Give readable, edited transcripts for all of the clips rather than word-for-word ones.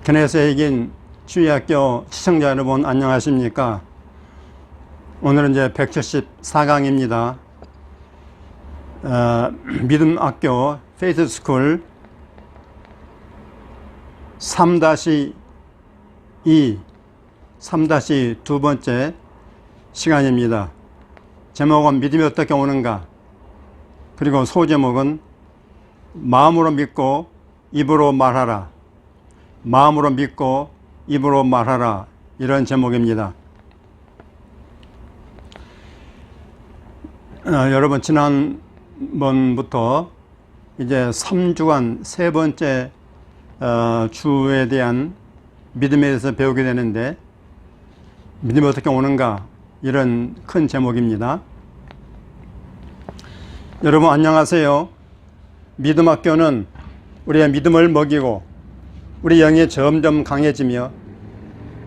견해에서 이긴 주의학교 시청자 여러분 안녕하십니까? 오늘은 이제 174강입니다. 믿음학교 페이스스쿨 3-2 두 번째 시간입니다. 제목은 믿음이 어떻게 오는가, 그리고 소제목은 마음으로 믿고 입으로 말하라, 마음으로 믿고 입으로 말하라, 이런 제목입니다. 여러분, 지난번부터 이제 3주간 세 번째 주에 대한 믿음에 대해서 배우게 되는데, 믿음이 어떻게 오는가, 이런 큰 제목입니다. 여러분 안녕하세요. 믿음학교는 우리의 믿음을 먹이고 우리 영이 점점 강해지며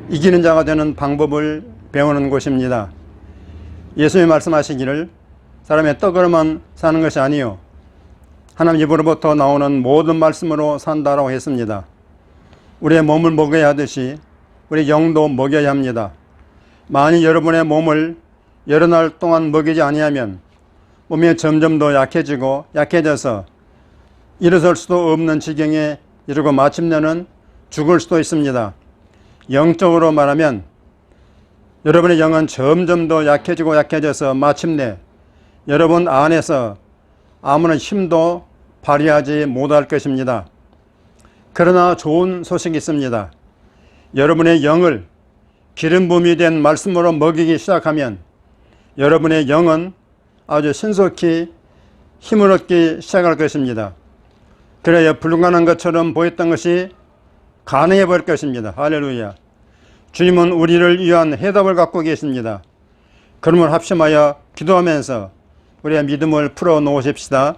이기는 자가 되는 방법을 배우는 곳입니다. 예수님이 말씀하시기를 사람의 떡으로만 사는 것이 아니요 하나님 입으로부터 나오는 모든 말씀으로 산다라고 했습니다. 우리의 몸을 먹여야 하듯이 우리 영도 먹여야 합니다. 만일 여러분의 몸을 여러 날 동안 먹이지 아니하면 몸이 점점 더 약해져서 일어설 수도 없는 지경에 이르고 마침내는 죽을 수도 있습니다. 영적으로 말하면 여러분의 영은 점점 더 약해져서 마침내 여러분 안에서 아무런 힘도 발휘하지 못할 것입니다. 그러나 좋은 소식이 있습니다. 여러분의 영을 기름 부음이 된 말씀으로 먹이기 시작하면 여러분의 영은 아주 신속히 힘을 얻기 시작할 것입니다. 그래야 불가능한 것처럼 보였던 것이 가능해 버릴 것입니다. 할렐루야. 주님은 우리를 위한 해답을 갖고 계십니다. 그러므로 합심하여 기도하면서 우리의 믿음을 풀어 놓으십시다.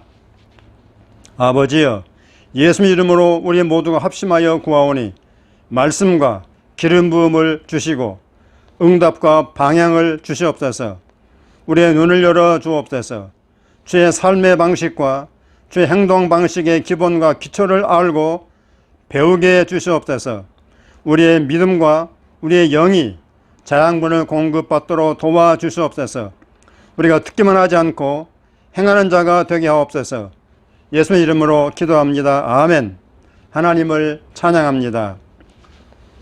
아버지여, 예수님 이름으로 우리 모두가 합심하여 구하오니 말씀과 기름 부음을 주시고 응답과 방향을 주시옵소서. 우리의 눈을 열어 주옵소서. 주의 삶의 방식과 주의 행동 방식의 기본과 기초를 알고 배우게 해 주시옵소서. 우리의 믿음과 우리의 영이 자양분을 공급받도록 도와주시옵소서. 우리가 듣기만 하지 않고 행하는 자가 되게 하옵소서. 예수의 이름으로 기도합니다. 아멘. 하나님을 찬양합니다.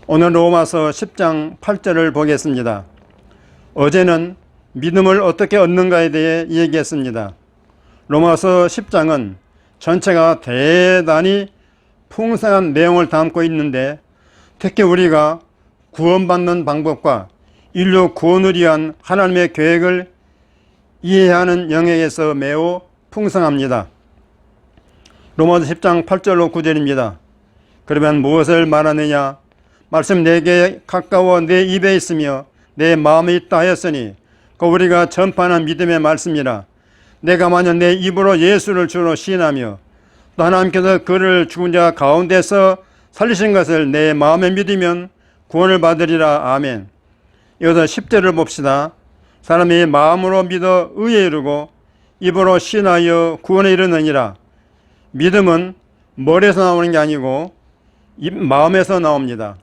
오늘 로마서 10장 8절을 보겠습니다. 어제는 믿음을 어떻게 얻는가에 대해 얘기했습니다. 로마서 10장은 전체가 대단히 풍성한 내용을 담고 있는데, 특히 우리가 구원받는 방법과 인류 구원을 위한 하나님의 계획을 이해하는 영역에서 매우 풍성합니다. 로마서 10장 8절로 9절입니다. 그러면 무엇을 말하느냐? 말씀 내게 가까워 내 입에 있으며 내 마음에 있다 하였으니 그 우리가 전파하는 믿음의 말씀이라. 내가 만약 내 입으로 예수를 주로 시인하며 또 하나님께서 그를 죽은 자 가운데서 살리신 것을 내 마음에 믿으면 구원을 받으리라. 아멘. 여기서 10절을 봅시다. 사람이 마음으로 믿어 의에 이르고 입으로 시인하여 구원에 이르느니라. 믿음은 머리에서 나오는 게 아니고 마음에서 나옵니다.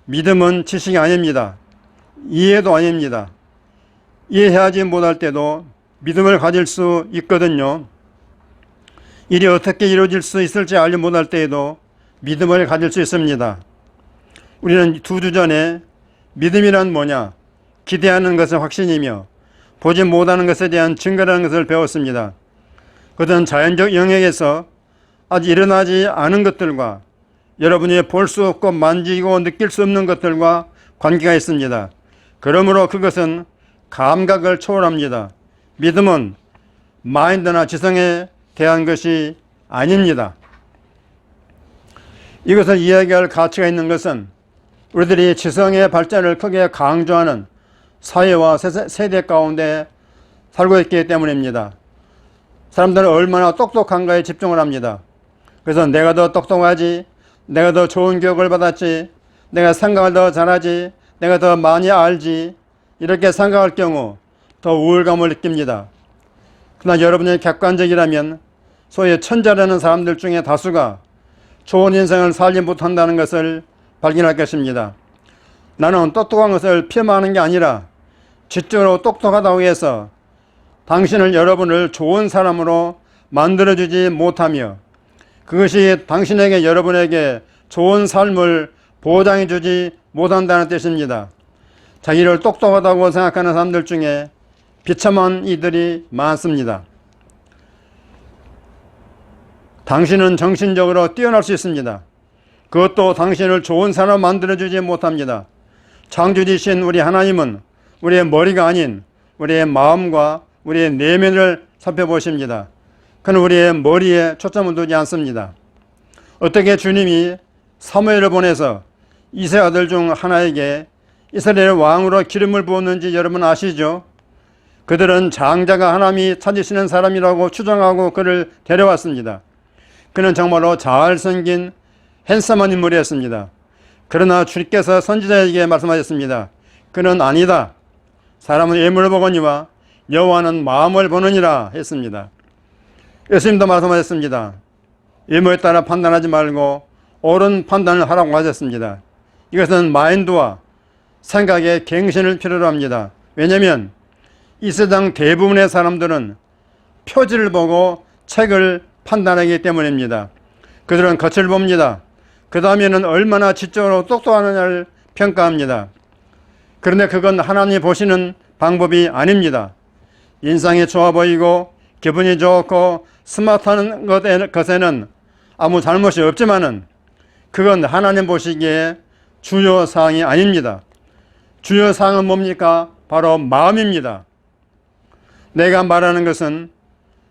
믿음은 지식이 아닙니다. 이해도 아닙니다. 이해하지 못할 때도 믿음을 가질 수 있거든요. 일이 어떻게 이루어질 수 있을지 알지 못할 때에도 믿음을 가질 수 있습니다. 우리는 2주 전에 믿음이란 뭐냐? 기대하는 것은 확신이며 보지 못하는 것에 대한 증거라는 것을 배웠습니다. 그것은 자연적 영역에서 아직 일어나지 않은 것들과 여러분이 볼 수 없고 만지고 느낄 수 없는 것들과 관계가 있습니다. 그러므로 그것은 감각을 초월합니다. 믿음은 마인드나 지성에 대한 것이 아닙니다. 이것을 이야기할 가치가 있는 것은 우리들이 지성의 발전을 크게 강조하는 사회와 세대 가운데 살고 있기 때문입니다. 사람들은 얼마나 똑똑한가에 집중을 합니다. 그래서 내가 더 똑똑하지, 내가 더 좋은 교육을 받았지, 내가 생각을 더 잘하지, 내가 더 많이 알지, 이렇게 생각할 경우 더 우울감을 느낍니다. 그러나 여러분이 객관적이라면 소위 천재라는 사람들 중에 다수가 좋은 인생을 살지 못한다는 것을 발견할 것입니다. 나는 똑똑한 것을 폄하하는 게 아니라 지적으로 똑똑하다고 해서 당신을 여러분을 좋은 사람으로 만들어주지 못하며 그것이 당신에게 여러분에게 좋은 삶을 보장해주지 못한다는 뜻입니다. 자기를 똑똑하다고 생각하는 사람들 중에 비참한 이들이 많습니다. 당신은 정신적으로 뛰어날 수 있습니다. 그것도 당신을 좋은 사람 만들어주지 못합니다. 창조주신 우리 하나님은 우리의 머리가 아닌 우리의 마음과 우리의 내면을 살펴보십니다. 그는 우리의 머리에 초점을 두지 않습니다. 어떻게 주님이 사무엘을 보내서 이세 아들 중 하나에게 이스라엘 왕으로 기름을 부었는지 여러분 아시죠? 그들은 장자가 하나님이 찾으시는 사람이라고 추정하고 그를 데려왔습니다. 그는 정말로 잘생긴 핸섬한 인물이었습니다. 그러나 주님께서 선지자에게 말씀하셨습니다. 그는 아니다. 사람은 외모를 보거니와 여호와는 마음을 보느니라 했습니다. 예수님도 말씀하셨습니다. 외모에 따라 판단하지 말고 옳은 판단을 하라고 하셨습니다. 이것은 마인드와 생각의 갱신을 필요로 합니다. 왜냐하면 이 세상 대부분의 사람들은 표지를 보고 책을 판단하기 때문입니다. 그들은 겉을 봅니다. 그 다음에는 얼마나 지적으로 똑똑하느냐를 평가합니다. 그런데 그건 하나님이 보시는 방법이 아닙니다. 인상이 좋아 보이고 기분이 좋고 스마트한 것에는 아무 잘못이 없지만은 그건 하나님 보시기에 주요 사항이 아닙니다. 주요 사항은 뭡니까? 바로 마음입니다. 내가 말하는 것은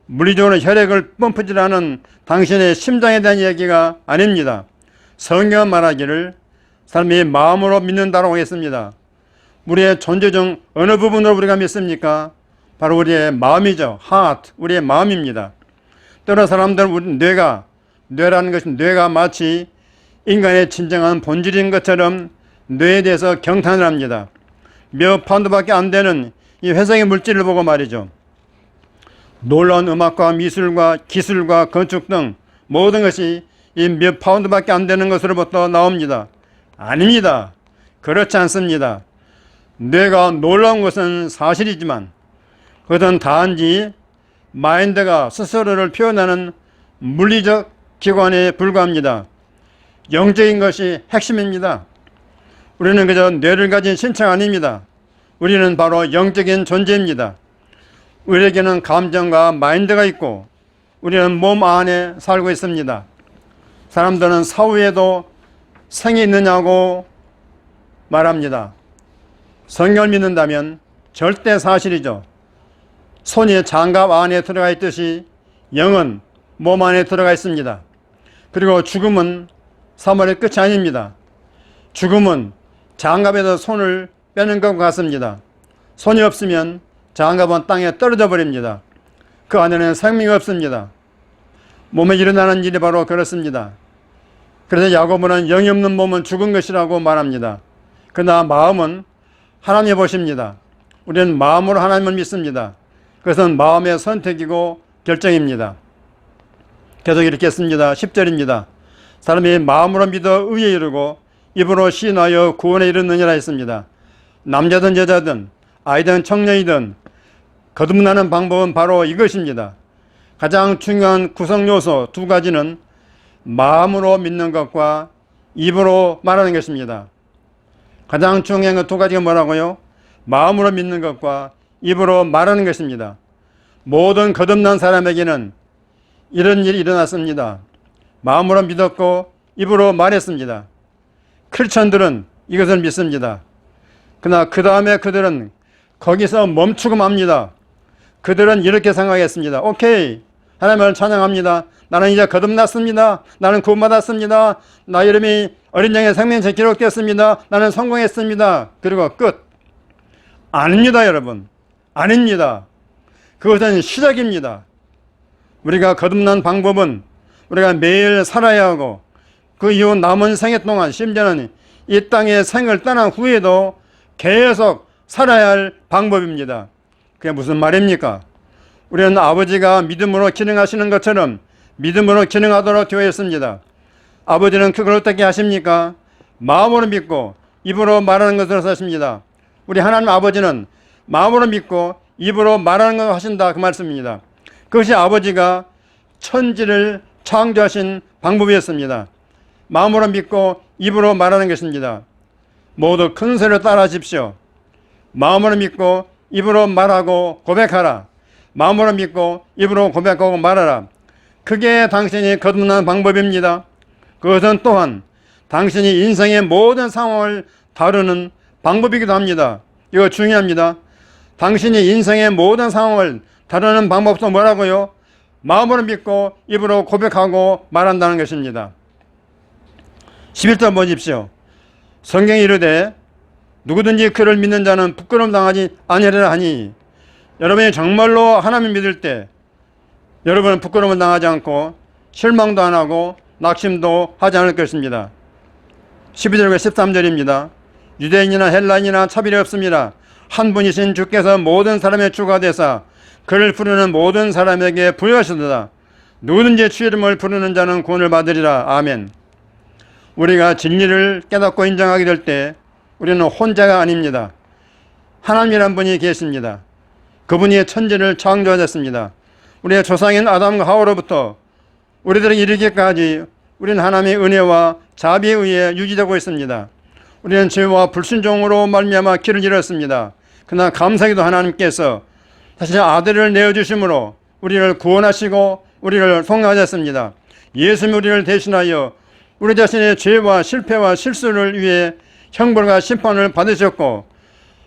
물리적으로 혈액을 펌프질하는 당신의 심장에 대한 얘기가 아닙니다. 성경은 말하기를 사람이 마음으로 믿는다라고 했습니다. 우리의 존재 중 어느 부분으로 우리가 믿습니까? 바로 우리의 마음이죠. heart, 우리의 마음입니다. 때로 사람들은 뇌라는 것은 뇌가 마치 인간의 진정한 본질인 것처럼 뇌에 대해서 경탄을 합니다. 몇 파운드밖에 안 되는 이 회색의 물질을 보고 말이죠. 놀라운 음악과 미술과 기술과 건축 등 모든 것이 이 몇 파운드밖에 안 되는 것으로부터 나옵니다. 아닙니다. 그렇지 않습니다. 뇌가 놀라운 것은 사실이지만 그것은 단지 마인드가 스스로를 표현하는 물리적 기관에 불과합니다. 영적인 것이 핵심입니다. 우리는 그저 뇌를 가진 신체가 아닙니다. 우리는 바로 영적인 존재입니다. 우리에게는 감정과 마인드가 있고 우리는 몸 안에 살고 있습니다. 사람들은 사후에도 생이 있느냐고 말합니다. 성경을 믿는다면 절대 사실이죠. 손이 장갑 안에 들어가 있듯이 영은 몸 안에 들어가 있습니다. 그리고 죽음은 사물의 끝이 아닙니다. 죽음은 장갑에서 손을 빼는 것과 같습니다. 손이 없으면 장갑은 땅에 떨어져 버립니다. 그 안에는 생명이 없습니다. 몸에 일어나는 일이 바로 그렇습니다. 그래서 야고보는 영이 없는 몸은 죽은 것이라고 말합니다. 그러나 마음은 하나님이 보십니다. 우리는 마음으로 하나님을 믿습니다. 그것은 마음의 선택이고 결정입니다. 계속 이렇게 씁니다. 10절입니다. 사람이 마음으로 믿어 의에 이르고 입으로 시인하여 구원에 이르느니라 했습니다. 남자든 여자든 아이든 청년이든 거듭나는 방법은 바로 이것입니다. 가장 중요한 구성 요소 두 가지는 마음으로 믿는 것과 입으로 말하는 것입니다. 가장 중요한 것 두 가지가 뭐라고요? 마음으로 믿는 것과 입으로 말하는 것입니다. 모든 거듭난 사람에게는 이런 일이 일어났습니다. 마음으로 믿었고 입으로 말했습니다. 크리스천들은 이것을 믿습니다. 그러나 그 다음에 그들은 거기서 멈추고 맙니다. 그들은 이렇게 생각했습니다. 오케이, 하나님을 찬양합니다. 나는 이제 거듭났습니다. 나는 구원받았습니다. 나 이름이 어린 양의 생명책에 기록되었습니다. 나는 성공했습니다. 그리고 끝. 아닙니다, 여러분. 아닙니다. 그것은 시작입니다. 우리가 거듭난 방법은 우리가 매일 살아야 하고 그 이후 남은 생애 동안 심지어는 이 땅의 생을 떠난 후에도 계속 살아야 할 방법입니다. 그게 무슨 말입니까? 우리는 아버지가 믿음으로 기능하시는 것처럼 믿음으로 기능하도록 되어 있습니다. 아버지는 그걸 어떻게 하십니까? 마음으로 믿고 입으로 말하는 것으로 하십니다. 우리 하나님 아버지는 마음으로 믿고 입으로 말하는 것을 하신다 그 말씀입니다. 그것이 아버지가 천지를 창조하신 방법이었습니다. 마음으로 믿고 입으로 말하는 것입니다. 모두 큰 소리로 따라하십시오. 마음으로 믿고 입으로 말하고 고백하라. 마음으로 믿고 입으로 고백하고 말하라. 그게 당신이 거듭나는 방법입니다. 그것은 또한 당신이 인생의 모든 상황을 다루는 방법이기도 합니다. 이거 중요합니다. 당신이 인생의 모든 상황을 다루는 방법도 뭐라고요? 마음으로 믿고 입으로 고백하고 말한다는 것입니다. 11절 보십시오. 성경이 이르되 누구든지 그를 믿는 자는 부끄러움 당하지 아니하리라 하니, 여러분이 정말로 하나님을 믿을 때 여러분은 부끄러움을 당하지 않고 실망도 안 하고 낙심도 하지 않을 것입니다. 12절과 13절입니다. 유대인이나 헬라인이나 차별이 없습니다. 한 분이신 주께서 모든 사람의 주가 되사 그를 부르는 모든 사람에게 부여하시도다. 누구든지 주 이름을 부르는 자는 구원을 받으리라. 아멘. 우리가 진리를 깨닫고 인정하게 될 때 우리는 혼자가 아닙니다. 하나님이란 분이 계십니다. 그분이 천지를 창조하셨습니다. 우리의 조상인 아담과 하와로부터 우리들에게 이르기까지 우리는 하나님의 은혜와 자비에 의해 유지되고 있습니다. 우리는 죄와 불순종으로 말미암아 길을 잃었습니다. 그러나 감사하게도 하나님께서 다시 아들을 내어주심으로 우리를 구원하시고 우리를 통하셨습니다. 예수님이 우리를 대신하여 우리 자신의 죄와 실패와 실수를 위해 형벌과 심판을 받으셨고,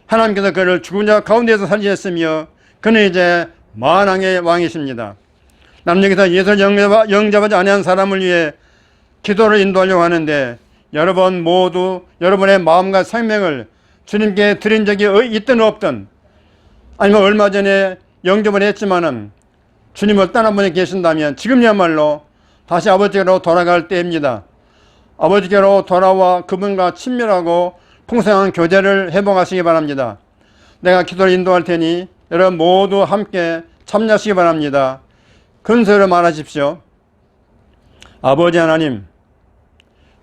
하나님께서 그를 죽은 자 가운데서 살리셨으며 그는 이제 만왕의 왕이십니다. 나는 여기서 예수를 영접하지 아니한 사람을 위해 기도를 인도하려고 하는데, 여러분 모두 여러분의 마음과 생명을 주님께 드린 적이 있든 없든, 아니면 얼마 전에 영접을 했지만은 주님을 떠난 분이 계신다면 지금이야말로 다시 아버지께로 돌아갈 때입니다. 아버지께로 돌아와 그분과 친밀하고 풍성한 교제를 회복하시기 바랍니다. 내가 기도를 인도할 테니 여러분 모두 함께 참여하시기 바랍니다. 큰 소리로 말하십시오. 아버지 하나님,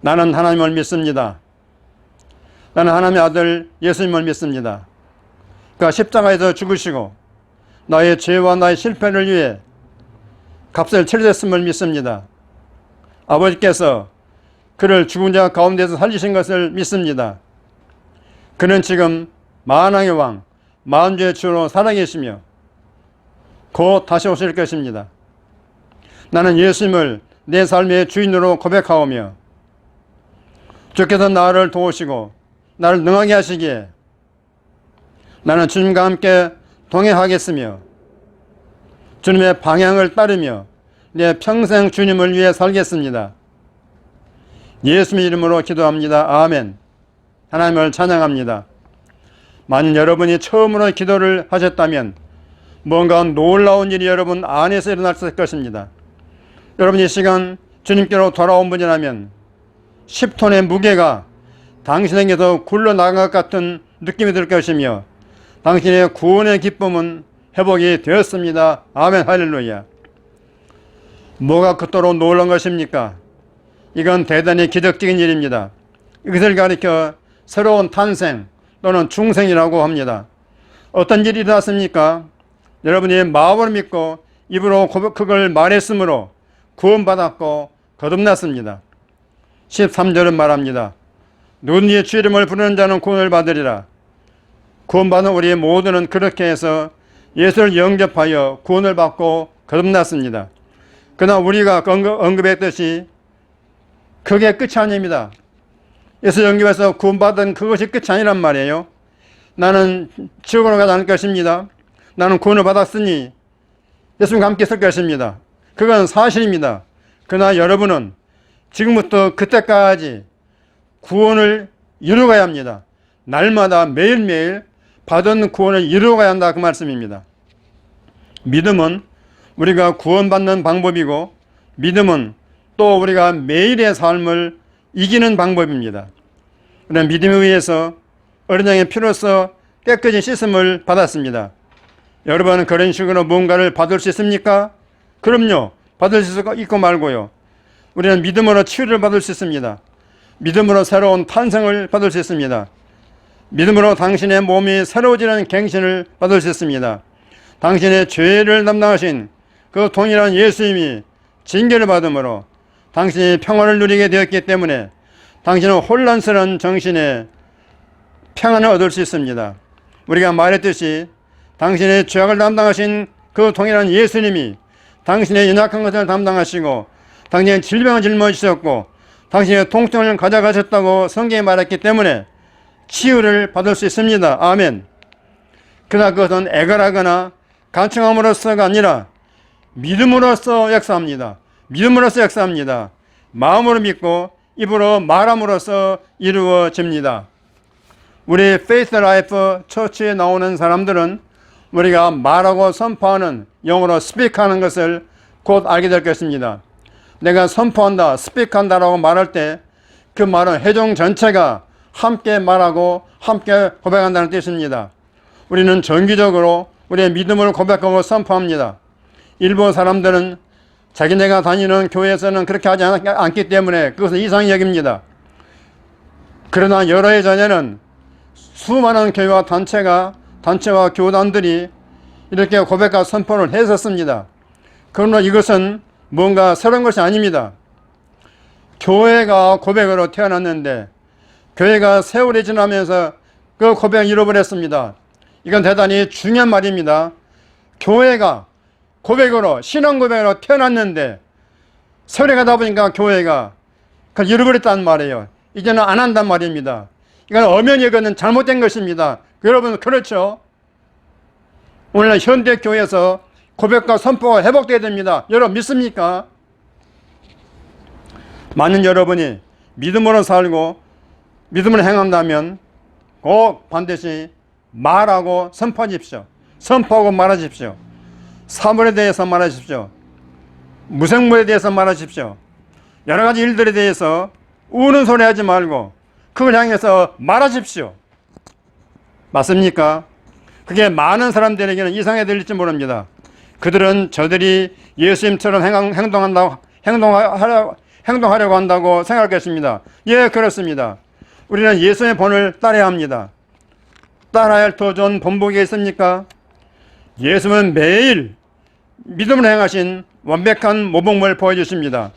나는 하나님을 믿습니다. 나는 하나님의 아들 예수님을 믿습니다. 그가 십자가에서 죽으시고 나의 죄와 나의 실패를 위해 값을 치르셨음을 믿습니다. 아버지께서 그를 죽은 자 가운데서 살리신 것을 믿습니다. 그는 지금 만왕의 왕, 만주의 주로 살아계시며 곧 다시 오실 것입니다. 나는 예수님을 내 삶의 주인으로 고백하오며 주께서 나를 도우시고 나를 능하게 하시기에 나는 주님과 함께 동행하겠으며 주님의 방향을 따르며 내 평생 주님을 위해 살겠습니다. 예수님의 이름으로 기도합니다. 아멘. 하나님을 찬양합니다. 만일 여러분이 처음으로 기도를 하셨다면 뭔가 놀라운 일이 여러분 안에서 일어났을 것입니다. 여러분이 이 시간 주님께로 돌아온 분이라면 10톤의 무게가 당신에게서 굴러나간 것 같은 느낌이 들 것이며 당신의 구원의 기쁨은 회복이 되었습니다. 아멘. 할렐루야. 뭐가 그토록 놀라운 것입니까? 이건 대단히 기적적인 일입니다. 이것을 가리켜 새로운 탄생 또는 중생이라고 합니다. 어떤 일이 일어났습니까? 여러분이 마음을 믿고 입으로 그걸 말했으므로 구원받았고 거듭났습니다. 13절은 말합니다. 누구든지 주 이름을 부르는 자는 구원을 받으리라. 구원받은 우리 모두는 그렇게 해서 예수를 영접하여 구원을 받고 거듭났습니다. 그러나 우리가 언급했듯이 그게 끝이 아닙니다. 예수 영접해서 구원받은 그것이 끝이 아니란 말이에요. 나는 지옥으로 가지 않을 것입니다. 나는 구원을 받았으니 예수님과 함께 있을 것입니다. 그건 사실입니다. 그러나 여러분은 지금부터 그때까지 구원을 이루어가야 합니다. 날마다 매일매일 받은 구원을 이루어가야 한다 그 말씀입니다. 믿음은 우리가 구원받는 방법이고, 믿음은 또 우리가 매일의 삶을 이기는 방법입니다. 그런 믿음에 의해서 어린 양의 피로써 깨끗이 씻음을 받았습니다. 여러분은 그런 식으로 뭔가를 받을 수 있습니까? 그럼요. 받을 수 있고 말고요. 우리는 믿음으로 치유를 받을 수 있습니다. 믿음으로 새로운 탄생을 받을 수 있습니다. 믿음으로 당신의 몸이 새로워지는 갱신을 받을 수 있습니다. 당신의 죄를 담당하신 그 동일한 예수님이 징계를 받음으로 당신이 평안을 누리게 되었기 때문에 당신은 혼란스러운 정신에 평안을 얻을 수 있습니다. 우리가 말했듯이 당신의 죄악을 담당하신 그 동일한 예수님이 당신의 연약한 것을 담당하시고 당신의 질병을 짊어지셨고 당신의 통증을 가져가셨다고 성경에 말했기 때문에 치유를 받을 수 있습니다. 아멘. 그러나 그것은 애걸하거나 간청함으로써가 아니라 믿음으로써 역사합니다. 믿음으로써 역사합니다. 마음으로 믿고 입으로 말함으로써 이루어집니다. 우리 페이스 라이프 처치에 나오는 사람들은 우리가 말하고 선포하는, 영어로 스피크하는 것을 곧 알게 될 것입니다. 내가 선포한다, 스피크한다라고 말할 때 그 말은 회중 전체가 함께 말하고 함께 고백한다는 뜻입니다. 우리는 정기적으로 우리의 믿음을 고백하고 선포합니다. 일부 사람들은 자기네가 다니는 교회에서는 그렇게 하지 않기 때문에 그것을 이상히 여깁니다. 그러나 여러 해 전에는 수많은 교회와 단체와 교단들이 이렇게 고백과 선포를 했었습니다. 그러나 이것은 뭔가 새로운 것이 아닙니다. 교회가 고백으로 태어났는데 교회가 세월이 지나면서 그 고백을 잃어버렸습니다. 이건 대단히 중요한 말입니다. 교회가 고백으로, 신앙 고백으로 태어났는데 세월이 가다 보니까 교회가 그걸 잃어버렸다는 말이에요. 이제는 안 한단 말입니다. 이건 엄연히 이거는 잘못된 것입니다. 여러분, 그렇죠? 오늘날 현대 교회에서 고백과 선포가 회복돼야 됩니다. 여러분 믿습니까? 만약 여러분이 믿음으로 살고 믿음으로 행한다면 꼭 반드시 말하고 선포하십시오. 선포하고 말하십시오. 사물에 대해서 말하십시오. 무생물에 대해서 말하십시오. 여러 가지 일들에 대해서 우는 소리 하지 말고 그걸 향해서 말하십시오. 맞습니까? 그게 많은 사람들에게는 이상해 들릴지 모릅니다. 그들은 저들이 예수님처럼 행동하려고 한다고 생각할 것입니다. 예, 그렇습니다. 우리는 예수님의 본을 따라야 합니다. 따라야 할 더 좋은 본보기가 있습니까? 예수님은 매일 믿음으로 행하신 완벽한 모범을 보여주십니다.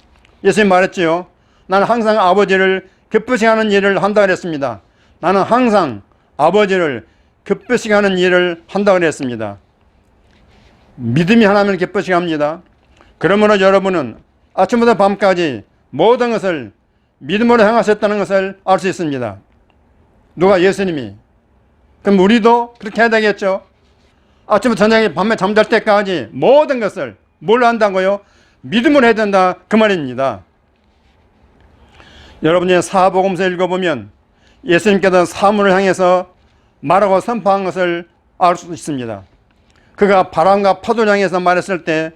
예수님 말했지요. 나는 항상 아버지를 기쁘시게 하는 일을 한다 그랬습니다. 나는 항상 아버지를 기쁘시게 하는 일을 한다 그랬습니다. 믿음이 하나님을 기쁘시게 합니다. 그러므로 여러분은 아침부터 밤까지 모든 것을 믿음으로 행하셨다는 것을 알 수 있습니다. 누가? 예수님이. 그럼 우리도 그렇게 해야 되겠죠? 아침부터 저녁에 밤에 잠잘 때까지 모든 것을 뭘로 한다고요? 믿음으로 해야 된다, 그 말입니다. 여러분이 사복음서 읽어보면 예수님께서 사물을 향해서 말하고 선포한 것을 알 수 있습니다. 그가 바람과 파도를 향해서 말했을 때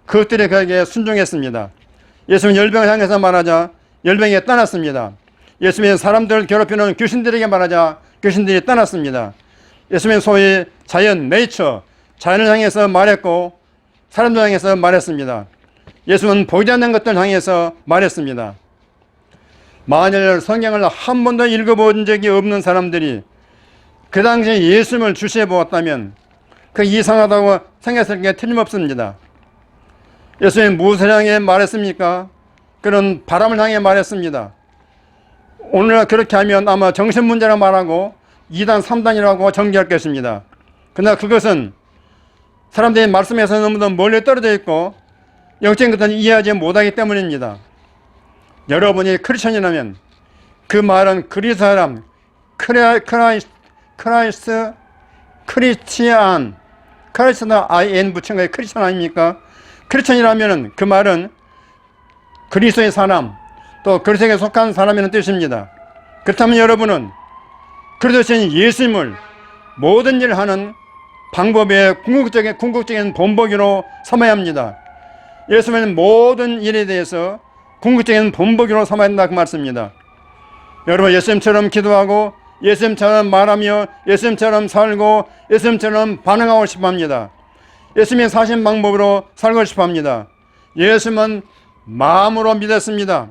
그것들이 그에게 순종했습니다. 예수님 열병을 향해서 말하자 열병이 떠났습니다. 예수님이 사람들을 괴롭히는 귀신들에게 말하자 귀신들이 떠났습니다. 예수님이 소위 자연, 네이처, 자연을 향해서 말했고 사람들 향해서 말했습니다. 예수님은 보이지 않는 것들 향해서 말했습니다. 만일 성경을 한 번도 읽어본 적이 없는 사람들이 그 당시에 예수님을 주시해 보았다면 그 이상하다고 생각했을 게 틀림없습니다. 예수님 무엇을 향해 말했습니까? 그런 바람을 향해 말했습니다. 오늘날 그렇게 하면 아마 정신문제라 말하고 2단, 3단이라고 정지할 것입니다. 그러나 그것은 사람들이 말씀에서 너무도 멀리 떨어져 있고 영적인 것들은 이해하지 못하기 때문입니다. 여러분이 크리스천이라면 그 말은 그리스도 사람, 크리스티안, IN 붙인 거에 크리스천 아닙니까? 크리스천이라면 그 말은 그리스도의 사람, 또 그리스도에 속한 사람이라는 뜻입니다. 그렇다면 여러분은 그리스도신 예수님을 모든 일을 하는 방법의 궁극적인 본보기로 삼아야 합니다. 예수님은 모든 일에 대해서 궁극적인 본보기로 삼아야 한다 그 말씀입니다. 여러분 예수님처럼 기도하고 예수님처럼 말하며 예수님처럼 살고 예수님처럼 반응하고 싶어 합니다. 예수님이 사신 방법으로 살고 싶어 합니다. 예수님은 마음으로 믿었습니다.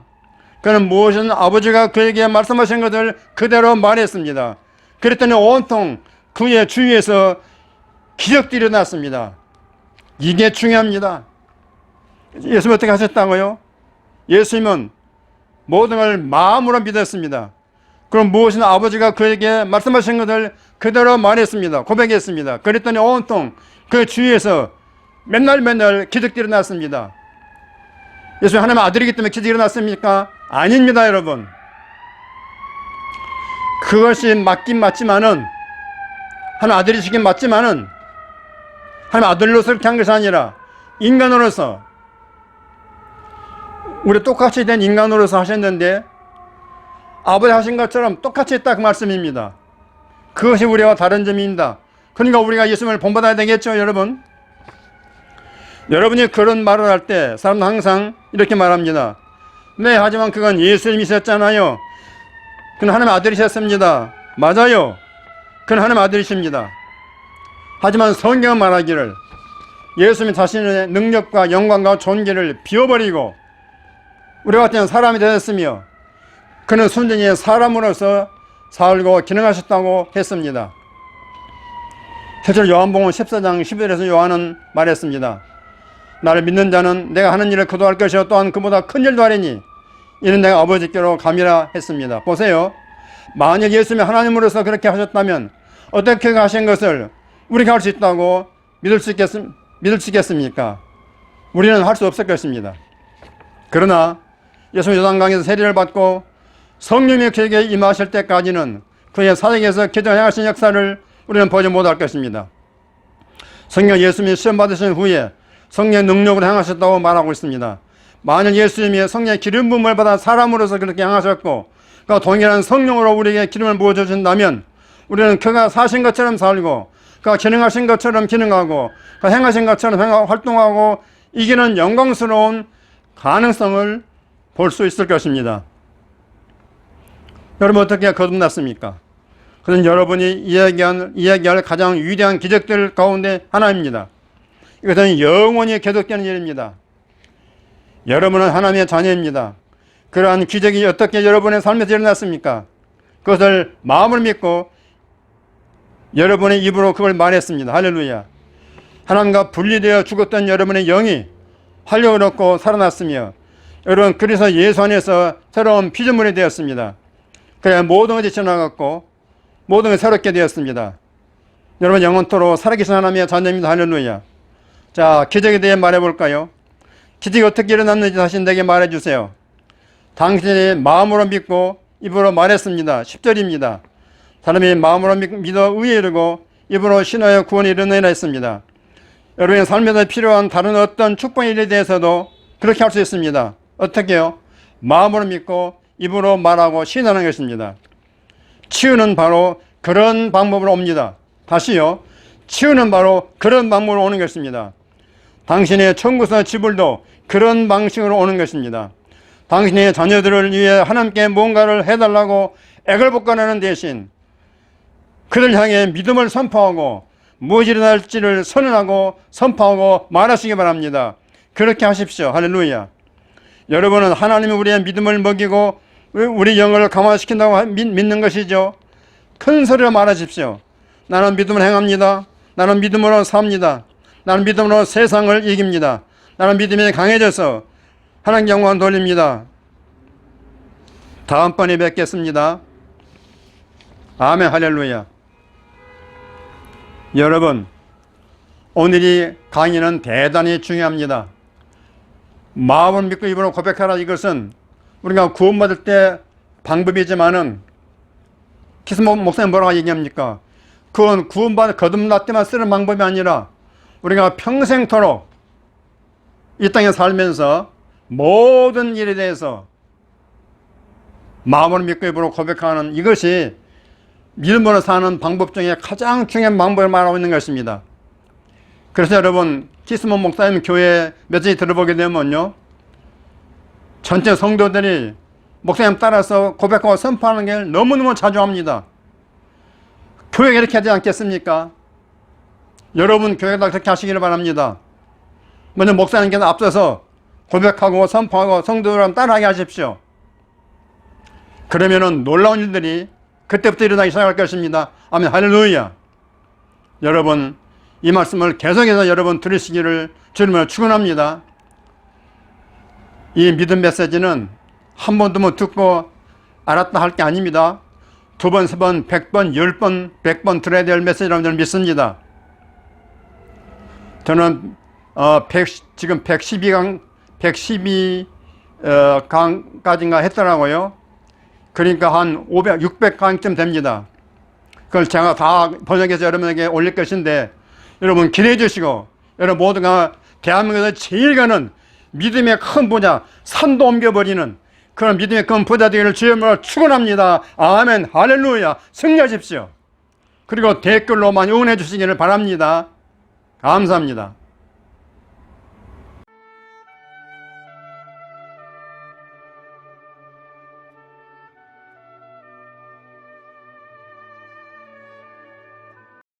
그는 무엇이든 아버지가 그에게 말씀하신 것을 그대로 말했습니다. 그랬더니 온통 그의 주위에서 기적들이 일어났습니다. 이게 중요합니다. 예수님 어떻게 하셨다고요? 예수님은 모든 걸 마음으로 믿었습니다. 그럼 무엇이든 아버지가 그에게 말씀하신 것을 그대로 말했습니다. 고백했습니다. 그랬더니 온통 그 주위에서 맨날 기적들이 일어났습니다. 예수님 하나님의 아들이기 때문에 기적이 일어났습니까? 아닙니다, 여러분. 그것이 맞긴 맞지만은, 하나님 아들이시긴 맞지만은, 하나님 아들로서 그렇게 한 것이 아니라 인간으로서, 우리 똑같이 된 인간으로서 하셨는데 아버지 하신 것처럼 똑같이 했다 그 말씀입니다. 그것이 우리와 다른 점입니다. 그러니까 우리가 예수님을 본받아야 되겠죠, 여러분. 여러분이 그런 말을 할 때 사람은 항상 이렇게 말합니다. 네, 하지만 그건 예수님이셨잖아요. 그는 하나님의 아들이셨습니다. 맞아요. 그는 하나님의 아들이십니다. 하지만 성경은 말하기를 예수님 자신의 능력과 영광과 존귀를 비워버리고 우리 같은 사람이 되었으며 그는 순전히 사람으로서 살고 기능하셨다고 했습니다. 실제로 요한복음 14장 11절에서 요한은 말했습니다. 나를 믿는 자는 내가 하는 일을 그도 할 것이요 또한 그보다 큰 일도 하리니 이는 내가 아버지께로 감이라 했습니다. 보세요. 만약 예수님이 하나님으로서 그렇게 하셨다면 어떻게 하신 것을 우리가 할 수 있다고 믿을 수 있겠습니까? 우리는 할 수 없을 것입니다. 그러나 예수님 요단강에서 세례를 받고 성령이 그에게 임하실 때까지는 그의 사역에서 기도 행하신 역사를 우리는 보지 못할 것입니다. 성령 예수님이 시험 받으신 후에 성령의 능력으로 행하셨다고 말하고 있습니다. 만약 예수님이 성령의 기름 부음을 받아 사람으로서 그렇게 행하셨고 그 동일한 성령으로 우리에게 기름을 부어주신다면 우리는 그가 사신 것처럼 살고 그가 기능하신 것처럼 기능하고 그가 행하신 것처럼 활동하고 이기는 영광스러운 가능성을 볼 수 있을 것입니다. 여러분 어떻게 거듭났습니까? 그는 여러분이 이야기할 가장 위대한 기적들 가운데 하나입니다. 이것은 영원히 계속되는 일입니다. 여러분은 하나님의 자녀입니다. 그러한 기적이 어떻게 여러분의 삶에서 일어났습니까? 그것을 마음으로 믿고 여러분의 입으로 그걸 말했습니다. 할렐루야. 하나님과 분리되어 죽었던 여러분의 영이 활력을 얻고 살아났으며 여러분 그래서 예수 안에서 새로운 피조물이 되었습니다. 그래야 모든 것이 지나갔고 모든 것이 새롭게 되었습니다. 여러분 영원토록 살아계신 하나님의 자녀입니다. 할렐루야. 자, 기적에 대해 말해볼까요? 기적이 어떻게 일어났는지 다시 내게 말해주세요. 당신이 마음으로 믿고 입으로 말했습니다. 10절입니다. 사람이 마음으로 믿어 의에 이르고 입으로 신하여 구원이 이르느니라 했습니다. 여러분의 삶에서 필요한 다른 어떤 축복의 일에 대해서도 그렇게 할 수 있습니다. 어떻게요? 마음으로 믿고 입으로 말하고 신하는 것입니다. 치유는 바로 그런 방법으로 옵니다. 다시요. 치유는 바로 그런 방법으로 오는 것입니다. 당신의 청구서 지불도 그런 방식으로 오는 것입니다. 당신의 자녀들을 위해 하나님께 뭔가를 해달라고 애걸 복간하는 대신 그를 향해 믿음을 선포하고 무엇이 일어날지를 선언하고 선포하고 말하시기 바랍니다. 그렇게 하십시오. 할렐루야. 여러분은 하나님이 우리의 믿음을 먹이고 우리 영을 강화시킨다고 믿는 것이죠. 큰 소리로 말하십시오. 나는 믿음을 행합니다. 나는 믿음으로 삽니다. 나는 믿음으로 세상을 이깁니다. 나는 믿음이 강해져서 하나님 영광 돌립니다. 다음번에 뵙겠습니다. 아멘. 할렐루야. 여러분, 오늘이 강의는 대단히 중요합니다. 마음을 믿고 입으로 고백하라. 이것은 우리가 구원받을 때 방법이지만은 키스모 목사님 뭐라고 얘기합니까? 그건 거듭날 때만 쓰는 방법이 아니라 우리가 평생토록 이 땅에 살면서 모든 일에 대해서 마음으로 믿고 입으로 고백하는 이것이 믿음으로 사는 방법 중에 가장 중요한 방법을 말하고 있는 것입니다. 그래서 여러분 키스모 목사님 교회 메시지 들어보게 되면요, 전체 성도들이 목사님 따라서 고백하고 선포하는 게 너무너무 자주 합니다. 교회가 이렇게 하지 않겠습니까? 여러분 교회가 그렇게 하시기를 바랍니다. 먼저 목사님께서 앞서서 고백하고 선포하고 성도들을 따라하게 하십시오. 그러면은 놀라운 일들이 그때부터 일어나기 시작할 것입니다. 아멘. 할렐루야. 여러분, 이 말씀을 계속해서 여러분 들으시기를 주님으로 축원합니다. 이 믿음 메시지는 한 번, 두 번 듣고 알았다 할 게 아닙니다. 두 번, 세 번, 100번, 10번, 100번 들어야 될 메시지라고 저는 믿습니다. 저는 지금 112강까지인가 했더라고요. 그러니까 한 500, 600강쯤 됩니다. 그걸 제가 다 번역해서 여러분에게 올릴 것인데 여러분 기대해 주시고, 여러분 모두가 대한민국에서 제일 가는 믿음의 큰 부자, 산도 옮겨버리는 그런 믿음의 큰 부자 되기를 주님으로 축원합니다. 아멘. 할렐루야. 승리하십시오. 그리고 댓글로 많이 응원해 주시기를 바랍니다. 감사합니다.